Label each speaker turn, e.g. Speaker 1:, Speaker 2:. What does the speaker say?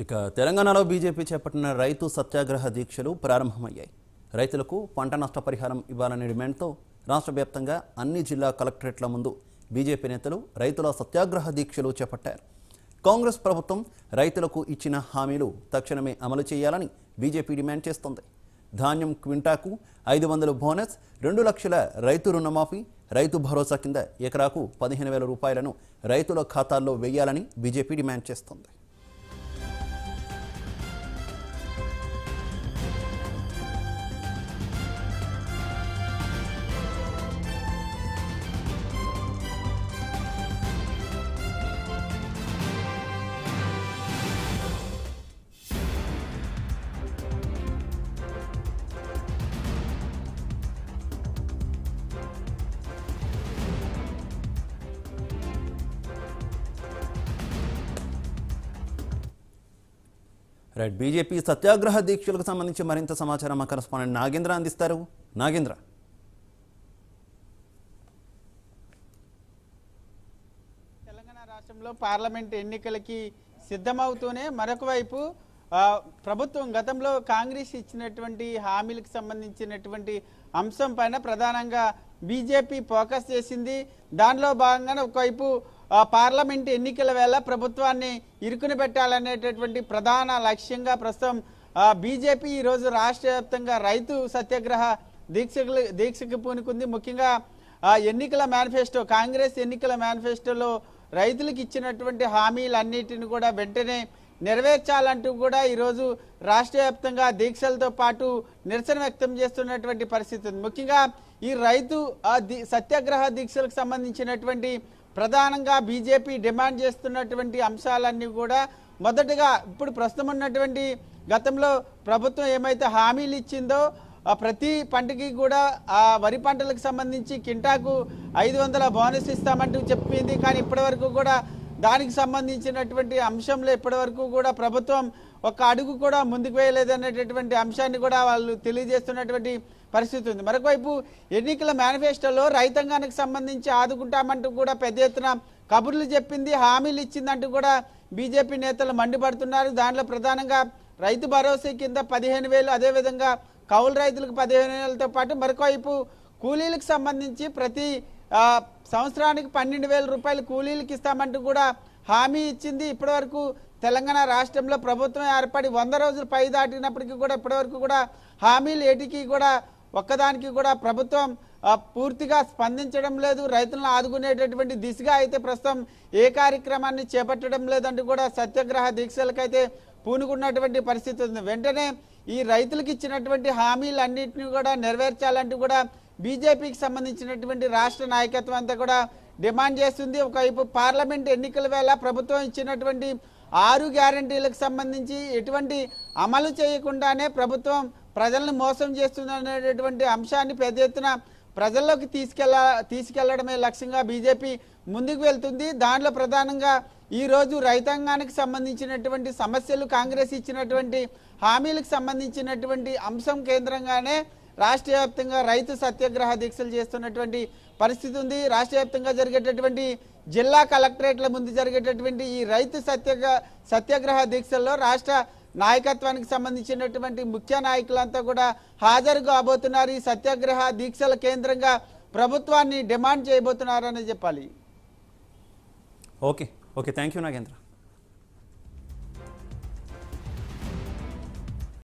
Speaker 1: ఇక తెలంగాణలో బీజేపీ చేపట్టిన రైతు సత్యాగ్రహ దీక్షలు ప్రారంభమయ్యాయి. రైతులకు పంట నష్టపరిహారం ఇవ్వాలనే డిమాండ్తో రాష్ట్ర వ్యాప్తంగా అన్ని జిల్లా కలెక్టరేట్ల ముందు బీజేపీ నేతలు రైతుల సత్యాగ్రహ దీక్షలు చేపట్టారు. కాంగ్రెస్ ప్రభుత్వం రైతులకు ఇచ్చిన హామీలు తక్షణమే అమలు చేయాలని బీజేపీ డిమాండ్ చేస్తోంది. ధాన్యం క్వింటాకు 500 బోనస్, 2 లక్షల రైతు రుణమాఫీ, రైతు భరోసా కింద ఎకరాకు 15,000 రూపాయలను రైతుల ఖాతాల్లో వేయాలని బీజేపీ డిమాండ్ చేస్తోంది. రైట్, బీజేపీ సత్యాగ్రహ దీక్షలకు సంబంధించి మరింత సమాచారం మా కరెస్పాండెంట్ నాగేంద్ర అందిస్తారు. నాగేంద్ర,
Speaker 2: తెలంగాణ రాష్ట్రంలో పార్లమెంట్ ఎన్నికలకి సిద్ధమవుతూనే మరొక వైపు ప్రభుత్వం గతంలో కాంగ్రెస్ ఇచ్చినటువంటి హామీలకు సంబంధించినటువంటి అంశం పైన ప్రధానంగా బీజేపీ ఫోకస్ చేసింది. దానిలో భాగంగానే ఒకవైపు పార్లమెంట్ ఎన్నికల వేళ ప్రభుత్వాన్ని ఇరుకుని పెట్టాలనేటటువంటి ప్రధాన లక్ష్యంగా ప్రస్తుతం బీజేపీ ఈరోజు రాష్ట్ర వ్యాప్తంగా రైతు సత్యాగ్రహ దీక్షకు పూనుకుంది. ముఖ్యంగా ఎన్నికల మేనిఫెస్టో, కాంగ్రెస్ ఎన్నికల మేనిఫెస్టోలో రైతులకు ఇచ్చినటువంటి హామీలన్నిటిని కూడా వెంటనే నెరవేర్చాలంటూ కూడా ఈరోజు రాష్ట్ర వ్యాప్తంగా దీక్షలతో పాటు నిరసన వ్యక్తం చేస్తున్నటువంటి పరిస్థితి ఉంది. ముఖ్యంగా ఈ రైతు సత్యాగ్రహ దీక్షలకు సంబంధించినటువంటి ప్రధానంగా బీజేపీ డిమాండ్ చేస్తున్నటువంటి అంశాలన్నీ కూడా మొదటగా ఇప్పుడు ప్రస్తుతం ఉన్నటువంటి గతంలో ప్రభుత్వం ఏమైతే హామీలు ఇచ్చిందో ప్రతి పంటకి కూడా వరి పంటలకు సంబంధించి కింటాకు 500 బోనస్ ఇస్తామంటూ చెప్పింది. కానీ ఇప్పటివరకు కూడా దానికి సంబంధించినటువంటి అంశంలో ఇప్పటివరకు కూడా ప్రభుత్వం ఒక అడుగు కూడా ముందుకు వేయలేదనేటటువంటి అంశాన్ని కూడా వాళ్ళు తెలియజేస్తున్నటువంటి పరిస్థితి ఉంది. మరొకవైపు ఎన్నికల మేనిఫెస్టోలో రైతాంగానికి సంబంధించి ఆదుకుంటామంటూ కూడా పెద్ద ఎత్తున కబుర్లు చెప్పింది, హామీలు ఇచ్చిందంటూ కూడా బీజేపీ నేతలు మండిపడుతున్నారు. దాంట్లో ప్రధానంగా రైతు భరోసా కింద 15,000, అదేవిధంగా కౌలు రైతులకు 15,000తో పాటు మరొకవైపు కూలీలకు సంబంధించి ప్రతి సంవత్సరానికి 12,000 రూపాయలు కూలీలకు ఇస్తామంటూ కూడా హామీ ఇచ్చింది. ఇప్పటివరకు తెలంగాణ రాష్ట్రంలో ప్రభుత్వం ఏర్పడి 100 రోజులు పై దాటినప్పటికీ కూడా ఇప్పటివరకు కూడా హామీలు ఏటికి కూడా ఒక్కదానికి కూడా ప్రభుత్వం పూర్తిగా స్పందించడం లేదు. రైతులను ఆదుకునేటటువంటి దిశగా అయితే ప్రస్తుతం ఏ కార్యక్రమాన్ని చేపట్టడం లేదంటూ కూడా సత్యాగ్రహ దీక్షలకైతే పూనుకున్నటువంటి పరిస్థితి ఉంది. వెంటనే ఈ రైతులకు ఇచ్చినటువంటి హామీలన్నింటినీ కూడా నెరవేర్చాలంటూ కూడా బీజేపీకి సంబంధించినటువంటి రాష్ట్ర నాయకత్వం అంతా కూడా డిమాండ్ చేస్తుంది. ఒకవైపు పార్లమెంట్ ఎన్నికల వేళ ప్రభుత్వం ఇచ్చినటువంటి 6 గ్యారంటీలకు సంబంధించి ఎటువంటి అమలు చేయకుండానే ప్రభుత్వం ప్రజలను మోసం చేస్తుందనేటటువంటి అంశాన్ని పెద్ద ఎత్తున ప్రజల్లోకి తీసుకెళ్లడమే లక్ష్యంగా బీజేపీ ముందుకు వెళ్తుంది. దాంట్లో ప్రధానంగా ఈరోజు రైతాంగానికి సంబంధించినటువంటి సమస్యలు, కాంగ్రెస్ ఇచ్చినటువంటి హామీలకు సంబంధించినటువంటి అంశం కేంద్రంగానే రాష్ట్ర వ్యాప్తంగా రైతు సత్యాగ్రహ దీక్షలు చేస్తున్నటువంటి పరిస్థితి ఉంది. రాష్ట్ర వ్యాప్తంగా జరిగేటటువంటి జిల్లా కలెక్టరేట్ల ముందు జరిగేటటువంటి ఈ రైతు సత్యాగ్రహ దీక్షల్లో రాష్ట్ర నాయకత్వానికి సంబంధించినటువంటి ముఖ్య నాయకులంతా కూడా హాజరు కాబోతున్నారు. ఈ సత్యాగ్రహ దీక్షల కేంద్రంగా ప్రభుత్వాన్ని డిమాండ్ చేయబోతున్నారని చెప్పాలి.
Speaker 1: Okay, thank you Nagendra.